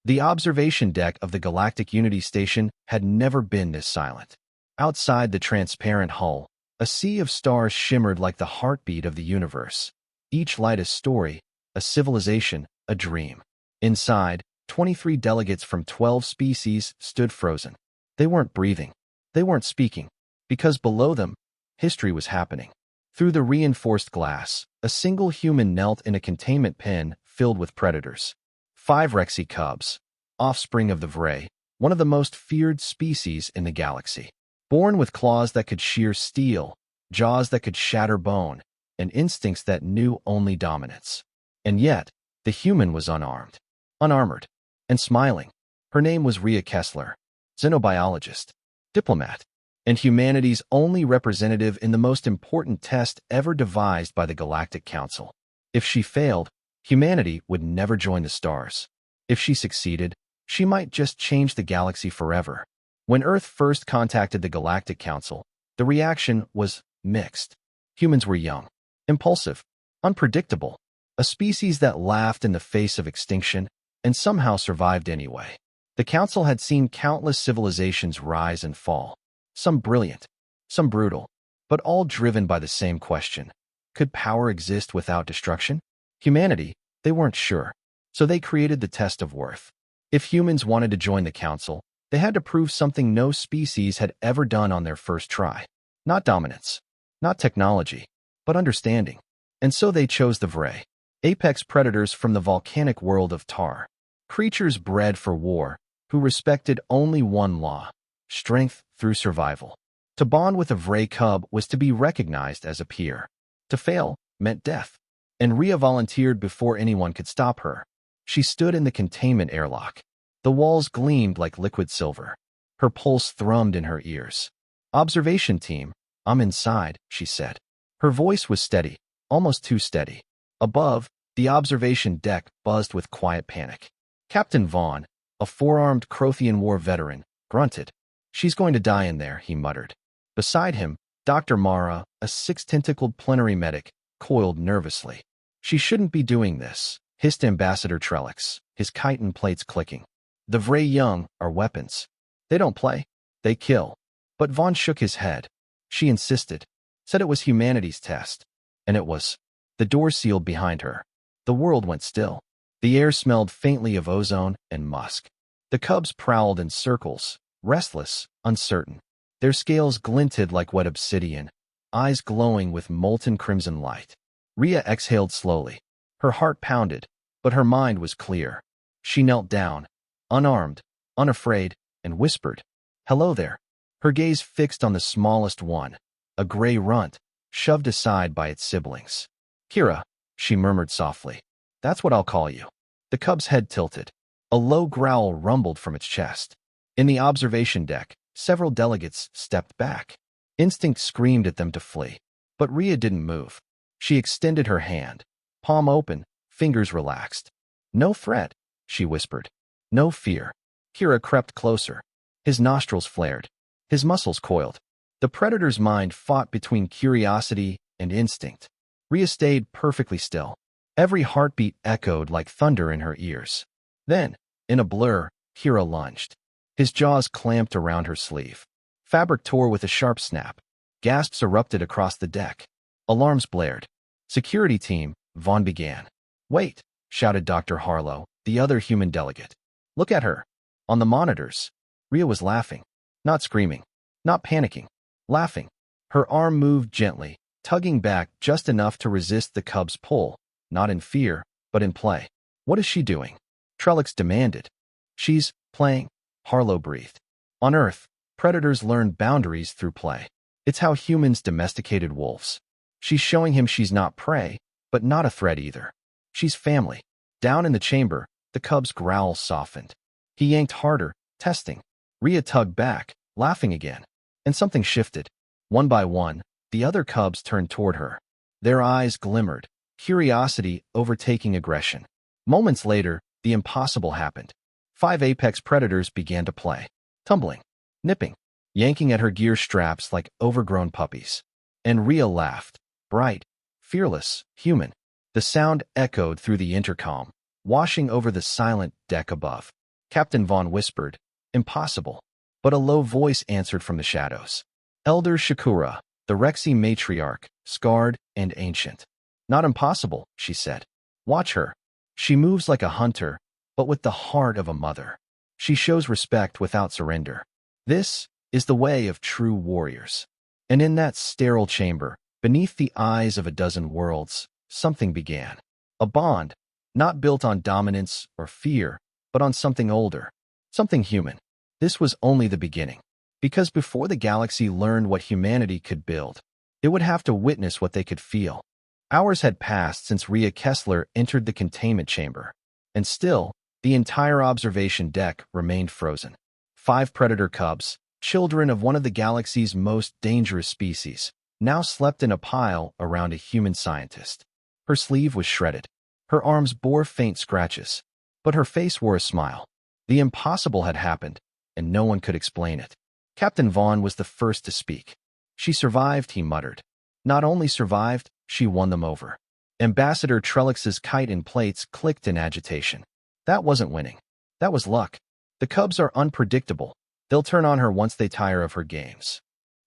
The observation deck of the Galactic Unity Station had never been this silent. Outside the transparent hull, a sea of stars shimmered like the heartbeat of the universe. Each light a story, a civilization, a dream. Inside, 23 delegates from 12 species stood frozen. They weren't breathing. They weren't speaking. Because below them, history was happening. Through the reinforced glass, a single human knelt in a containment pen filled with predators. 5 Rexy cubs, offspring of the Vray, one of the most feared species in the galaxy. Born with claws that could shear steel, jaws that could shatter bone, and instincts that knew only dominance. And yet, the human was unarmed, unarmored, and smiling. Her name was Ria Kessler, xenobiologist, diplomat, and humanity's only representative in the most important test ever devised by the Galactic Council. If she failed, humanity would never join the stars. If she succeeded, she might just change the galaxy forever. When Earth first contacted the Galactic Council, the reaction was mixed. Humans were young, impulsive, unpredictable, a species that laughed in the face of extinction and somehow survived anyway. The Council had seen countless civilizations rise and fall, some brilliant, some brutal, but all driven by the same question. Could power exist without destruction? Humanity, they weren't sure, so they created the test of worth. If humans wanted to join the Council, they had to prove something no species had ever done on their first try. Not dominance, not technology, but understanding. And so they chose the Vray, apex predators from the volcanic world of Tar. Creatures bred for war, who respected only one law: strength through survival. To bond with a Vray cub was to be recognized as a peer. To fail meant death. And Ria volunteered before anyone could stop her. She stood in the containment airlock. The walls gleamed like liquid silver. Her pulse thrummed in her ears. "Observation team, I'm inside," she said. Her voice was steady, almost too steady. Above, the observation deck buzzed with quiet panic. Captain Vaughn, a 4-armed Crothian War veteran, grunted. "She's going to die in there," he muttered. Beside him, Dr. Mara, a 6-tentacled plenary medic, coiled nervously. "She shouldn't be doing this," hissed Ambassador Trellix, his chitin plates clicking. "The Vray Young are weapons. They don't play. They kill." But Vaughn shook his head. She insisted, said it was humanity's test. And it was. The door sealed behind her. The world went still. The air smelled faintly of ozone and musk. The cubs prowled in circles, restless, uncertain. Their scales glinted like wet obsidian, eyes glowing with molten crimson light. Ria exhaled slowly. Her heart pounded, but her mind was clear. She knelt down, unarmed, unafraid, and whispered, "Hello there." Her gaze fixed on the smallest one, a gray runt, shoved aside by its siblings. "Kira," she murmured softly. "That's what I'll call you." The cub's head tilted. A low growl rumbled from its chest. In the observation deck, several delegates stepped back. Instinct screamed at them to flee. But Ria didn't move. She extended her hand, palm open, fingers relaxed. "No threat," she whispered. "No fear." Kira crept closer. His nostrils flared. His muscles coiled. The predator's mind fought between curiosity and instinct. Ria stayed perfectly still. Every heartbeat echoed like thunder in her ears. Then, in a blur, Kira lunged. His jaws clamped around her sleeve. Fabric tore with a sharp snap. Gasps erupted across the deck. Alarms blared. "Security team," Vaughn began. "Wait," shouted Dr. Harlow, the other human delegate. "Look at her." On the monitors, Ria was laughing. Not screaming. Not panicking. Laughing. Her arm moved gently, tugging back just enough to resist the cub's pull, not in fear, but in play. "What is she doing?" Trellix demanded. "She's playing," Harlow breathed. "On Earth, predators learn boundaries through play. It's how humans domesticated wolves. She's showing him she's not prey, but not a threat either. She's family." Down in the chamber, the cub's growl softened. He yanked harder, testing. Ria tugged back, laughing again. And something shifted. One by one, the other cubs turned toward her. Their eyes glimmered, curiosity overtaking aggression. Moments later, the impossible happened. 5 apex predators began to play, tumbling, nipping, yanking at her gear straps like overgrown puppies. And Ria laughed, bright, fearless, human. The sound echoed through the intercom, washing over the silent deck above. Captain Vaughn whispered, "Impossible." But a low voice answered from the shadows. "Elder Shakura, the Rexy matriarch, scarred and ancient." "Not impossible," she said. "Watch her. She moves like a hunter, but with the heart of a mother. She shows respect without surrender. This is the way of true warriors." And in that sterile chamber, beneath the eyes of a dozen worlds, something began. A bond, not built on dominance or fear, but on something older, something human. This was only the beginning. Because before the galaxy learned what humanity could build, it would have to witness what they could feel. Hours had passed since Ria Kessler entered the containment chamber, and still, the entire observation deck remained frozen. 5 predator cubs, children of one of the galaxy's most dangerous species, now slept in a pile around a human scientist. Her sleeve was shredded. Her arms bore faint scratches, but her face wore a smile. The impossible had happened, and no one could explain it. Captain Vaughn was the first to speak. "She survived," he muttered. "Not only survived, she won them over." Ambassador Trellix's kite and plates clicked in agitation. "That wasn't winning. That was luck. The cubs are unpredictable. They'll turn on her once they tire of her games."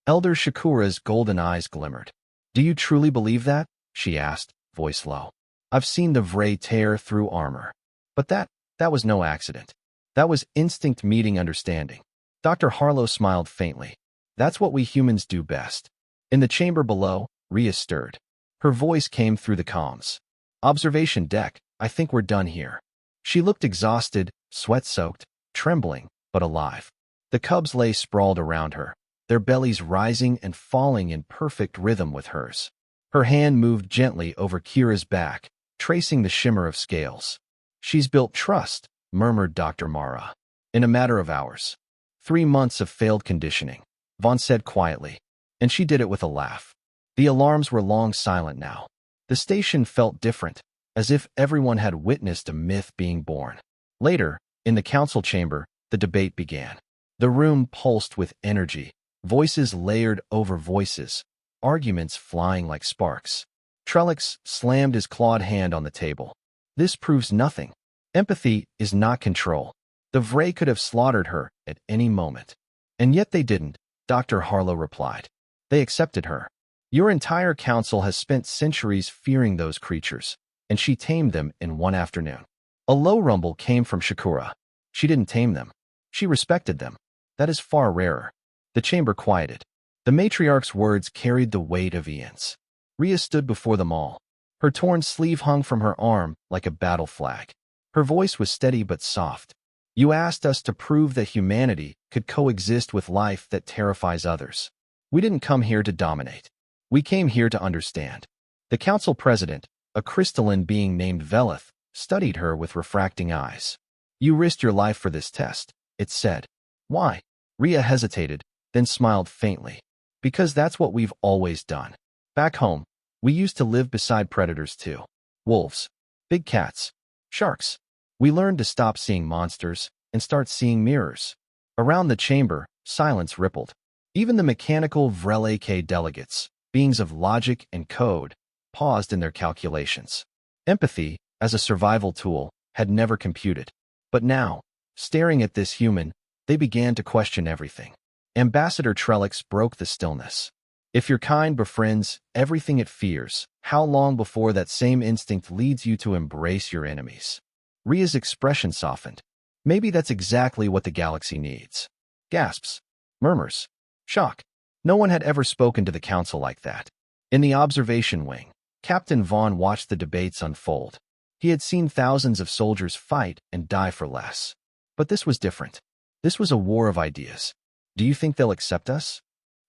Elder Shakura's golden eyes glimmered. "Do you truly believe that?" she asked, voice low. "I've seen the Vray tear through armor. But that was no accident. That was instinct meeting understanding." Dr. Harlow smiled faintly. "That's what we humans do best." In the chamber below, Ria stirred. Her voice came through the comms. "Observation deck, I think we're done here." She looked exhausted, sweat-soaked, trembling, but alive. The cubs lay sprawled around her, their bellies rising and falling in perfect rhythm with hers. Her hand moved gently over Kira's back, tracing the shimmer of scales. "She's built trust," murmured Dr. Mara. "In a matter of hours." 3 months of failed conditioning, Vaughn said quietly, and she did it with a laugh. The alarms were long silent now. The station felt different, as if everyone had witnessed a myth being born. Later, in the council chamber, the debate began. The room pulsed with energy, voices layered over voices, arguments flying like sparks. Trellix slammed his clawed hand on the table. "This proves nothing. Empathy is not control. The Vray could have slaughtered her at any moment. And yet they didn't," Dr. Harlow replied. "They accepted her. Your entire council has spent centuries fearing those creatures, and she tamed them in one afternoon." A low rumble came from Shakura. "She didn't tame them. She respected them. That is far rarer." The chamber quieted. The matriarch's words carried the weight of eons. Ria stood before them all. Her torn sleeve hung from her arm like a battle flag. Her voice was steady but soft. "You asked us to prove that humanity could coexist with life that terrifies others. We didn't come here to dominate. We came here to understand." The council president, a crystalline being named Velith, studied her with refracting eyes. "You risked your life for this test," it said. "Why?" Ria hesitated, then smiled faintly. "Because that's what we've always done. Back home, we used to live beside predators too. Wolves, big cats, sharks. We learned to stop seeing monsters and start seeing mirrors." Around the chamber, silence rippled. Even the mechanical Vrelake delegates, beings of logic and code, paused in their calculations. Empathy, as a survival tool, had never computed. But now, staring at this human, they began to question everything. Ambassador Trellix broke the stillness. "If your kind befriends everything it fears, how long before that same instinct leads you to embrace your enemies?" Ria's expression softened. "Maybe that's exactly what the galaxy needs." Gasps, murmurs, shock. No one had ever spoken to the council like that. In the observation wing, Captain Vaughn watched the debates unfold. He had seen thousands of soldiers fight and die for less. But this was different. This was a war of ideas. "Do you think they'll accept us?"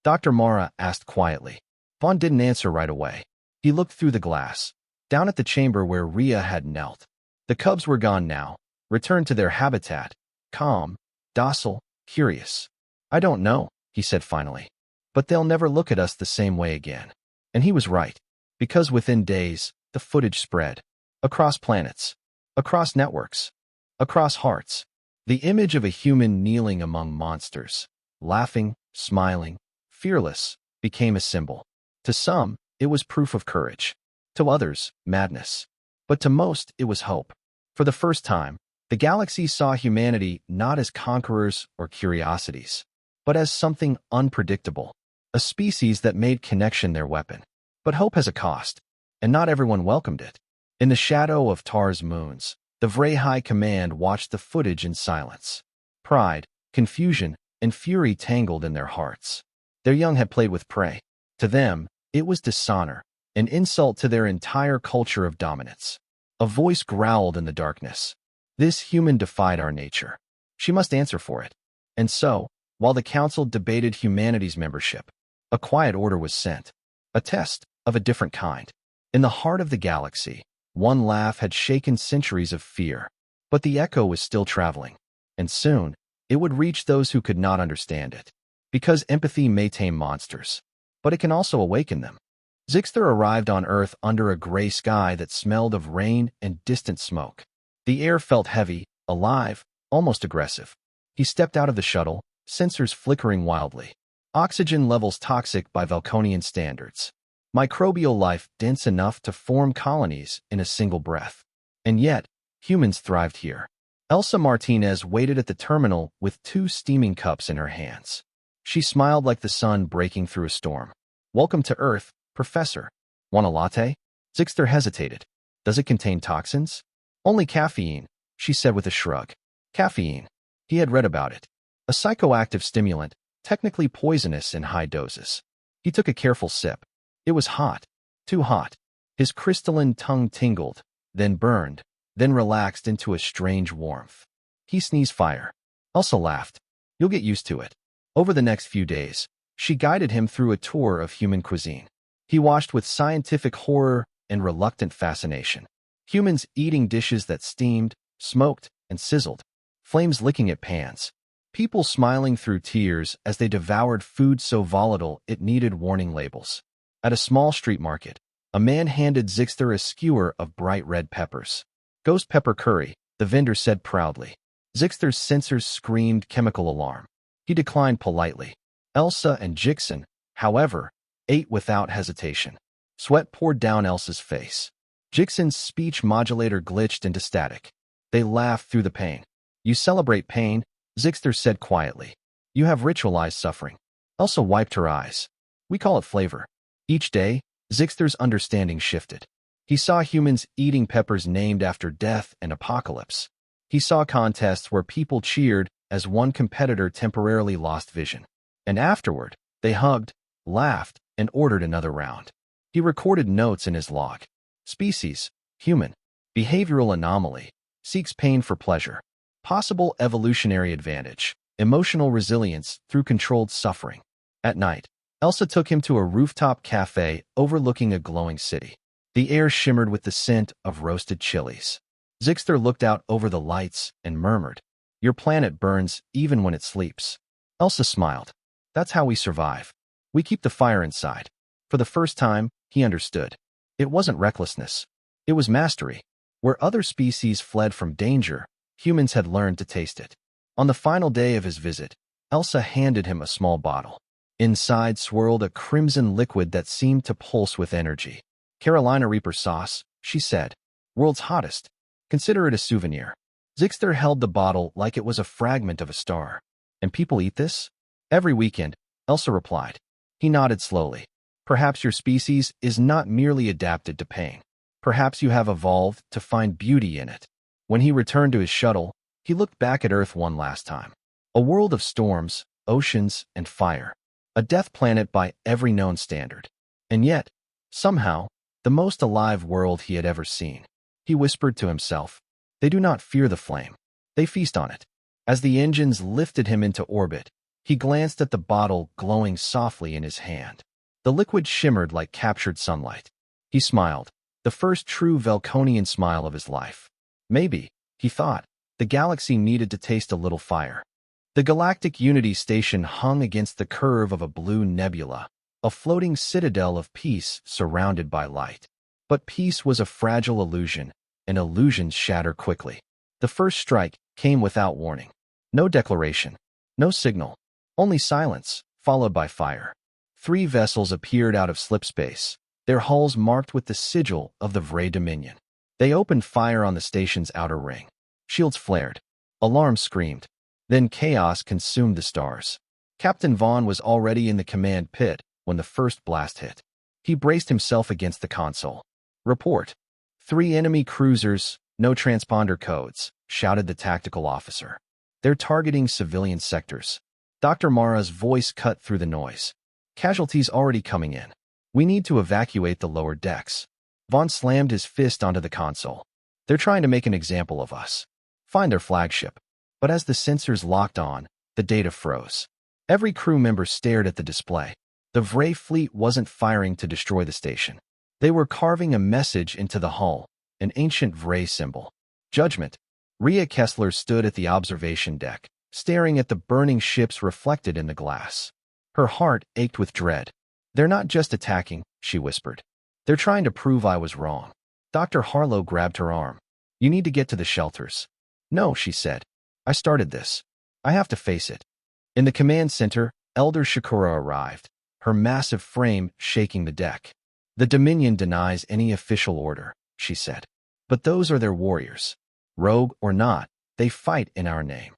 Dr. Mara asked quietly. Vaughn didn't answer right away. He looked through the glass, down at the chamber where Ria had knelt. The cubs were gone now, returned to their habitat, calm, docile, curious. "I don't know," he said finally. "But they'll never look at us the same way again." And he was right, because within days, the footage spread. Across planets, across networks, across hearts. The image of a human kneeling among monsters, laughing, smiling, fearless, became a symbol. To some, it was proof of courage. To others, madness. But to most, it was hope. For the first time, The galaxy saw humanity not as conquerors or curiosities, but as something unpredictable, a species that made connection their weapon. But hope has a cost, and not everyone welcomed it. In the shadow of Tar's moons, the Vray High Command watched the footage in silence. Pride, confusion, and fury tangled in their hearts. Their young had played with prey. To them, it was dishonor, an insult to their entire culture of dominance. A voice growled in the darkness. This human defied our nature. She must answer for it. And so, while the council debated humanity's membership, a quiet order was sent. A test of a different kind. In the heart of the galaxy, one laugh had shaken centuries of fear, but the echo was still traveling. And soon, it would reach those who could not understand it. Because empathy may tame monsters, but it can also awaken them. Zixter arrived on Earth under a gray sky that smelled of rain and distant smoke. The air felt heavy, alive, almost aggressive. He stepped out of the shuttle, sensors flickering wildly. Oxygen levels toxic by Valkonian standards. Microbial life dense enough to form colonies in a single breath. And yet, humans thrived here. Elsa Martinez waited at the terminal with 2 steaming cups in her hands. She smiled like the sun breaking through a storm. "Welcome to Earth, Professor. Want a latte?" Zixter hesitated. "Does it contain toxins?" "Only caffeine," she said with a shrug. Caffeine. He had read about it. A psychoactive stimulant, technically poisonous in high doses. He took a careful sip. It was hot. Too hot. His crystalline tongue tingled, then burned, then relaxed into a strange warmth. He sneezed fire. Elsa laughed. "You'll get used to it." Over the next few days, she guided him through a tour of human cuisine. He watched with scientific horror and reluctant fascination. Humans eating dishes that steamed, smoked, and sizzled. Flames licking at pans. People smiling through tears as they devoured food so volatile it needed warning labels. At a small street market, a man handed Zixter a skewer of bright red peppers. "Ghost pepper curry," the vendor said proudly. Zixter's sensors screamed chemical alarm. He declined politely. Elsa and Jixen, however, ate without hesitation. Sweat poured down Elsa's face. Jixen's speech modulator glitched into static. They laughed through the pain. "You celebrate pain," Zixter said quietly. "You have ritualized suffering." Elsa wiped her eyes. "We call it flavor." Each day, Zixter's understanding shifted. He saw humans eating peppers named after death and apocalypse. He saw contests where people cheered as one competitor temporarily lost vision. And afterward, they hugged, laughed, and ordered another round. He recorded notes in his log. Species, human. Behavioral anomaly. Seeks pain for pleasure. Possible evolutionary advantage. Emotional resilience through controlled suffering. At night, Elsa took him to a rooftop cafe overlooking a glowing city. The air shimmered with the scent of roasted chilies. Zixter looked out over the lights and murmured, "Your planet burns even when it sleeps." Elsa smiled. "That's how we survive. We keep the fire inside." For the first time, he understood. It wasn't recklessness. It was mastery. Where other species fled from danger, humans had learned to taste it. On the final day of his visit, Elsa handed him a small bottle. Inside swirled a crimson liquid that seemed to pulse with energy. "Carolina Reaper sauce," she said. "World's hottest. Consider it a souvenir." Zixter held the bottle like it was a fragment of a star. "And people eat this?" "Every weekend," Elsa replied. He nodded slowly. "Perhaps your species is not merely adapted to pain. Perhaps you have evolved to find beauty in it." When he returned to his shuttle, he looked back at Earth one last time. A world of storms, oceans, and fire. A death planet by every known standard. And yet, somehow, the most alive world he had ever seen. He whispered to himself, "They do not fear the flame. They feast on it." As the engines lifted him into orbit, he glanced at the bottle glowing softly in his hand. The liquid shimmered like captured sunlight. He smiled, the first true Valkonian smile of his life. Maybe, he thought, the galaxy needed to taste a little fire. The Galactic Unity Station hung against the curve of a blue nebula, a floating citadel of peace surrounded by light. But peace was a fragile illusion, and illusions shatter quickly. The first strike came without warning. No declaration, no signal, only silence, followed by fire. 3 vessels appeared out of slipspace, their hulls marked with the sigil of the Vray Dominion. They opened fire on the station's outer ring. Shields flared. Alarms screamed. Then chaos consumed the stars. Captain Vaughn was already in the command pit when the first blast hit. He braced himself against the console. "Report. 3 enemy cruisers, no transponder codes," shouted the tactical officer. "They're targeting civilian sectors." Dr. Mara's voice cut through the noise. "Casualties already coming in. We need to evacuate the lower decks." Vaughn slammed his fist onto the console. "They're trying to make an example of us. Find their flagship." But as the sensors locked on, the data froze. Every crew member stared at the display. The Vray fleet wasn't firing to destroy the station. They were carving a message into the hull, an ancient Vray symbol. Judgment. Ria Kessler stood at the observation deck, staring at the burning ships reflected in the glass. Her heart ached with dread. "They're not just attacking," she whispered. "They're trying to prove I was wrong." Dr. Harlow grabbed her arm. "You need to get to the shelters." "No," she said. "I started this. I have to face it." In the command center, Elder Shakura arrived, her massive frame shaking the deck. "The Dominion denies any official order," she said. "But those are their warriors. Rogue or not, they fight in our name."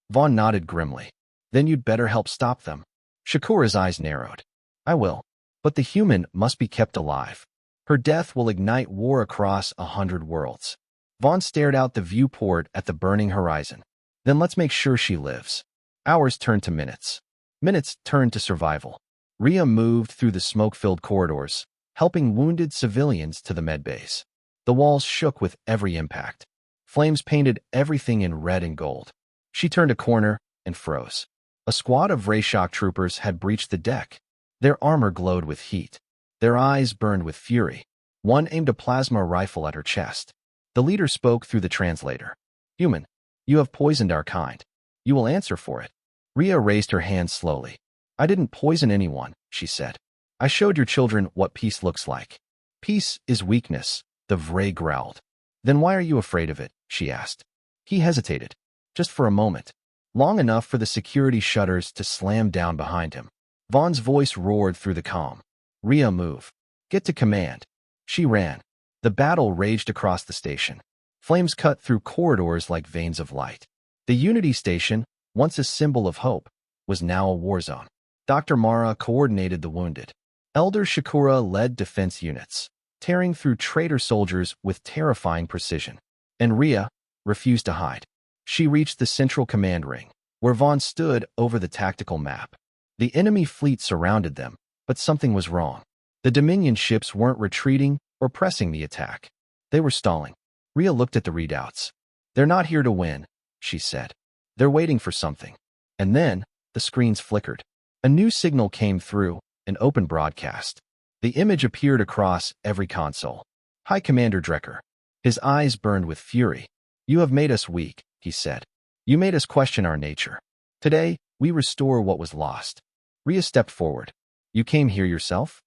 Vaughn nodded grimly. "Then you'd better help stop them." Shakura's eyes narrowed. "I will. But the human must be kept alive. Her death will ignite war across 100 worlds." Vaughn stared out the viewport at the burning horizon. "Then let's make sure she lives." Hours turned to minutes. Minutes turned to survival. Ria moved through the smoke-filled corridors, helping wounded civilians to the medbase. The walls shook with every impact. Flames painted everything in red and gold. She turned a corner and froze. A squad of Ray shock troopers had breached the deck. Their armor glowed with heat. Their eyes burned with fury. One aimed a plasma rifle at her chest. The leader spoke through the translator. "Human, you have poisoned our kind. You will answer for it." Ria raised her hand slowly. "I didn't poison anyone," she said. "I showed your children what peace looks like." "Peace is weakness," the Vray growled. "Then why are you afraid of it?" she asked. He hesitated, just for a moment, long enough for the security shutters to slam down behind him. Vaughn's voice roared through the calm. "Ria, move. Get to command." She ran. The battle raged across the station. Flames cut through corridors like veins of light. The Unity Station, once a symbol of hope, was now a war zone. Dr. Mara coordinated the wounded. Elder Shakura led defense units, tearing through traitor soldiers with terrifying precision. And Ria refused to hide. She reached the central command ring, where Vaughn stood over the tactical map. The enemy fleet surrounded them, but something was wrong. The Dominion ships weren't retreating or pressing the attack. They were stalling. Ria looked at the readouts. "They're not here to win," she said. "They're waiting for something." And then the screens flickered. A new signal came through, an open broadcast. The image appeared across every console. "High Commander Drecker." His eyes burned with fury. "You have made us weak," he said. "You made us question our nature. Today, we restore what was lost." Ria stepped forward. "You came here yourself?"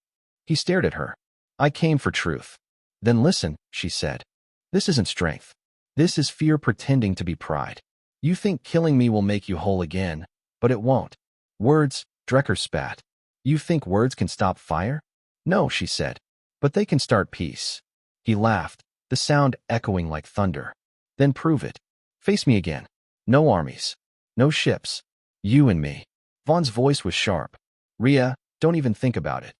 He stared at her. "I came for truth." "Then listen," she said. "This isn't strength. This is fear pretending to be pride. You think killing me will make you whole again, but it won't." "Words," Drecker spat. "You think words can stop fire?" "No," she said. "But they can start peace." He laughed, the sound echoing like thunder. "Then prove it. Face me again. No armies. No ships. You and me." Vaughn's voice was sharp. "Ria, don't even think about it."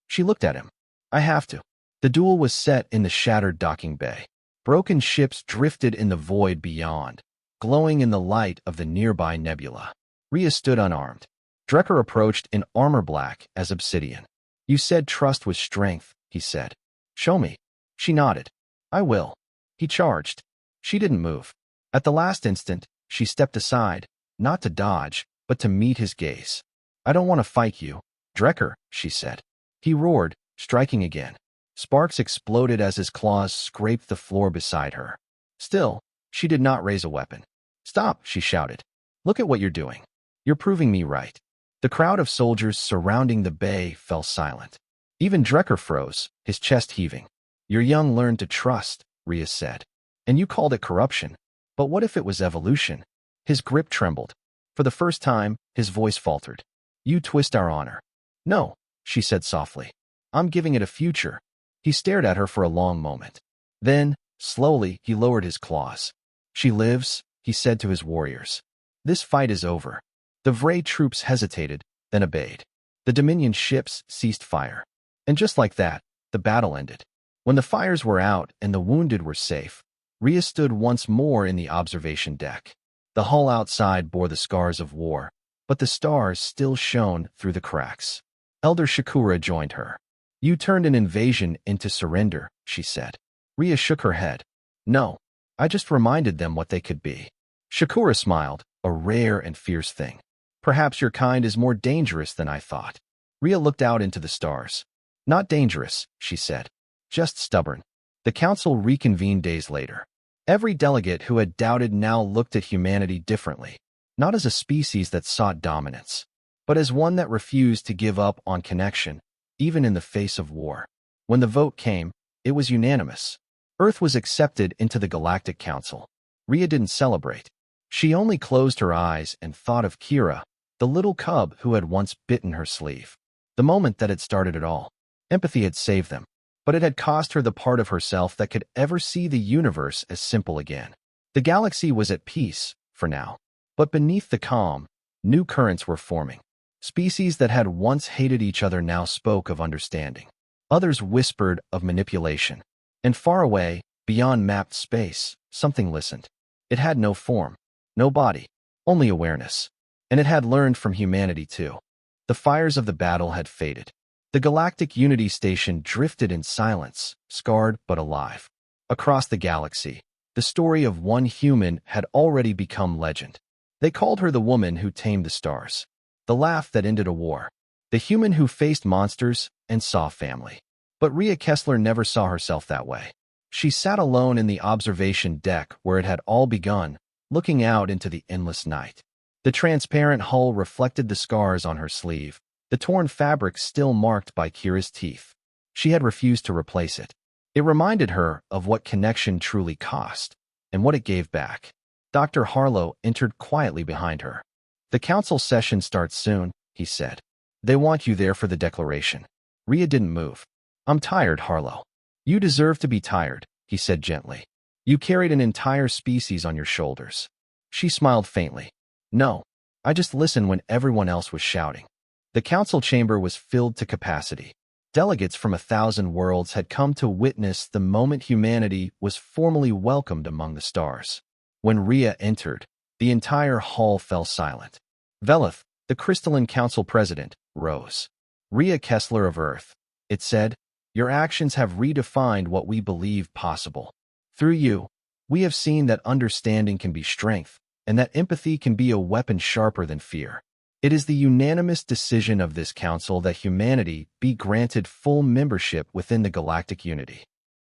She looked at him. "I have to." The duel was set in the shattered docking bay. Broken ships drifted in the void beyond, glowing in the light of the nearby nebula. Ria stood unarmed. Drecker approached in armor black as obsidian. "You said trust was strength," he said. "Show me." She nodded. "I will." He charged. She didn't move. At the last instant, she stepped aside, not to dodge, but to meet his gaze. "I don't want to fight you, Drecker," she said. He roared, striking again. Sparks exploded as his claws scraped the floor beside her. Still, she did not raise a weapon. "Stop," she shouted. "Look at what you're doing. You're proving me right." The crowd of soldiers surrounding the bay fell silent. Even Drecker froze, his chest heaving. "Your young learned to trust," Ria said. "And you called it corruption. But what if it was evolution?" His grip trembled. For the first time, his voice faltered. "You twist our honor." "No," she said softly. "I'm giving it a future." He stared at her for a long moment. Then, slowly, he lowered his claws. She lives, he said to his warriors. This fight is over. The Vray troops hesitated, then obeyed. The Dominion ships ceased fire. And just like that, the battle ended. When the fires were out and the wounded were safe, Ria stood once more in the observation deck. The hull outside bore the scars of war, but the stars still shone through the cracks. Elder Shakura joined her. You turned an invasion into surrender, she said. Ria shook her head. No, I just reminded them what they could be. Shakura smiled, a rare and fierce thing. Perhaps your kind is more dangerous than I thought. Ria looked out into the stars. Not dangerous, she said. Just stubborn. The council reconvened days later. Every delegate who had doubted now looked at humanity differently, not as a species that sought dominance, but as one that refused to give up on connection, even in the face of war. When the vote came, it was unanimous. Earth was accepted into the Galactic Council. Ria didn't celebrate. She only closed her eyes and thought of Kira, the little cub who had once bitten her sleeve. The moment that had started it all. Empathy had saved them, but it had cost her the part of herself that could ever see the universe as simple again. The galaxy was at peace, for now. But beneath the calm, new currents were forming. Species that had once hated each other now spoke of understanding. Others whispered of manipulation. And far away, beyond mapped space, something listened. It had no form, no body, only awareness. And it had learned from humanity too. The fires of the battle had faded. The Galactic Unity Station drifted in silence, scarred but alive. Across the galaxy, the story of one human had already become legend. They called her the woman who tamed the stars, the laugh that ended a war, the human who faced monsters and saw family. But Ria Kessler never saw herself that way. She sat alone in the observation deck where it had all begun, looking out into the endless night. The transparent hull reflected the scars on her sleeve, the torn fabric still marked by Kira's teeth. She had refused to replace it. It reminded her of what connection truly cost, and what it gave back. Dr. Harlow entered quietly behind her. The council session starts soon, he said. They want you there for the declaration. Ria didn't move. I'm tired, Harlow. You deserve to be tired, he said gently. You carried an entire species on your shoulders. She smiled faintly. No, I just listened when everyone else was shouting. The council chamber was filled to capacity. Delegates from 1,000 worlds had come to witness the moment humanity was formally welcomed among the stars. When Ria entered, the entire hall fell silent. Velith, the crystalline council president, rose. Ria Kessler of Earth, it said, your actions have redefined what we believed possible. Through you, we have seen that understanding can be strength, and that empathy can be a weapon sharper than fear. It is the unanimous decision of this council that humanity be granted full membership within the Galactic Unity.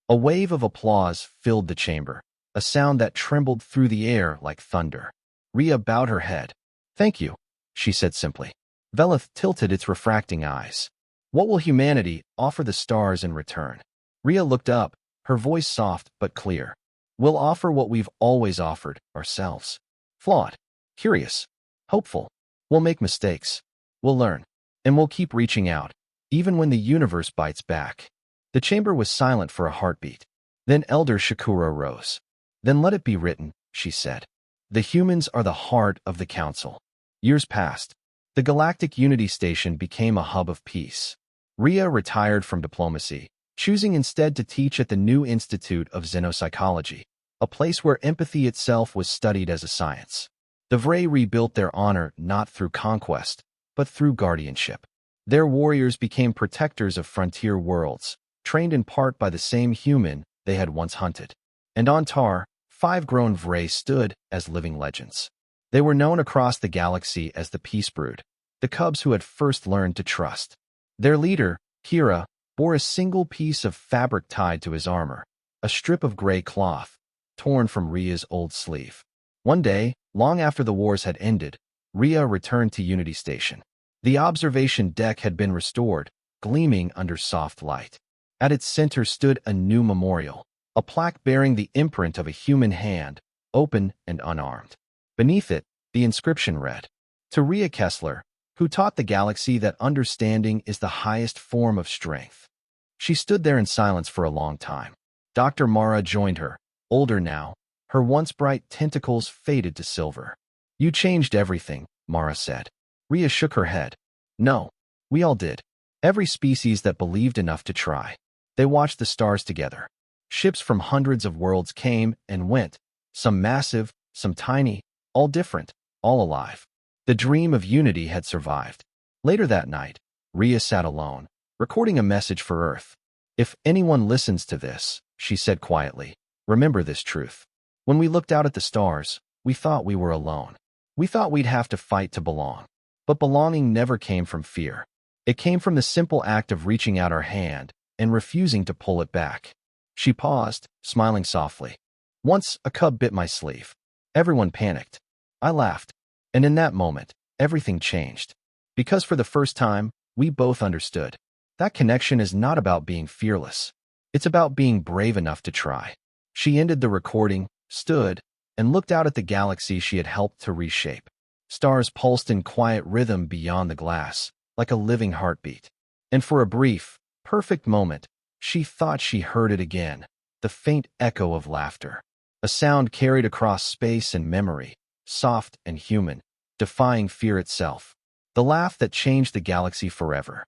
A wave of applause filled the chamber, a sound that trembled through the air like thunder. Ria bowed her head. Thank you, she said simply. Velith tilted its refracting eyes. What will humanity offer the stars in return? Ria looked up, her voice soft but clear. We'll offer what we've always offered, ourselves. Flawed, curious, hopeful. We'll make mistakes. We'll learn. And we'll keep reaching out, even when the universe bites back. The chamber was silent for a heartbeat. Then Elder Shakura rose. Then let it be written, she said. The humans are the heart of the council. Years passed. The Galactic Unity Station became a hub of peace. Ria retired from diplomacy, choosing instead to teach at the new Institute of Xenopsychology, a place where empathy itself was studied as a science. The Vray rebuilt their honor not through conquest, but through guardianship. Their warriors became protectors of frontier worlds, trained in part by the same human they had once hunted. And on Tar, 5 grown Vray stood as living legends. They were known across the galaxy as the Peace Brood, the cubs who had first learned to trust. Their leader, Kira, bore a single piece of fabric tied to his armor, a strip of gray cloth, torn from Ria's old sleeve. One day, long after the wars had ended, Ria returned to Unity Station. The observation deck had been restored, gleaming under soft light. At its center stood a new memorial, a plaque bearing the imprint of a human hand, open and unarmed. Beneath it, the inscription read, To Ria Kessler, who taught the galaxy that understanding is the highest form of strength. She stood there in silence for a long time. Dr. Mara joined her, older now, Her once bright tentacles faded to silver. You changed everything, Mara said. Ria shook her head. No, we all did. Every species that believed enough to try. They watched the stars together. Ships from hundreds of worlds came and went, some massive, some tiny, all different, all alive. The dream of unity had survived. Later that night, Ria sat alone, recording a message for Earth. If anyone listens to this, she said quietly, remember this truth. When we looked out at the stars, we thought we were alone. We thought we'd have to fight to belong. But belonging never came from fear. It came from the simple act of reaching out our hand and refusing to pull it back. She paused, smiling softly. Once a cub bit my sleeve. Everyone panicked. I laughed. And in that moment, everything changed. Because for the first time, we both understood. That connection is not about being fearless. It's about being brave enough to try. She ended the recording, stood, and looked out at the galaxy she had helped to reshape. Stars pulsed in quiet rhythm beyond the glass, like a living heartbeat. And for a brief, perfect moment, she thought she heard it again, the faint echo of laughter. A sound carried across space and memory, soft and human, defying fear itself. The laugh that changed the galaxy forever.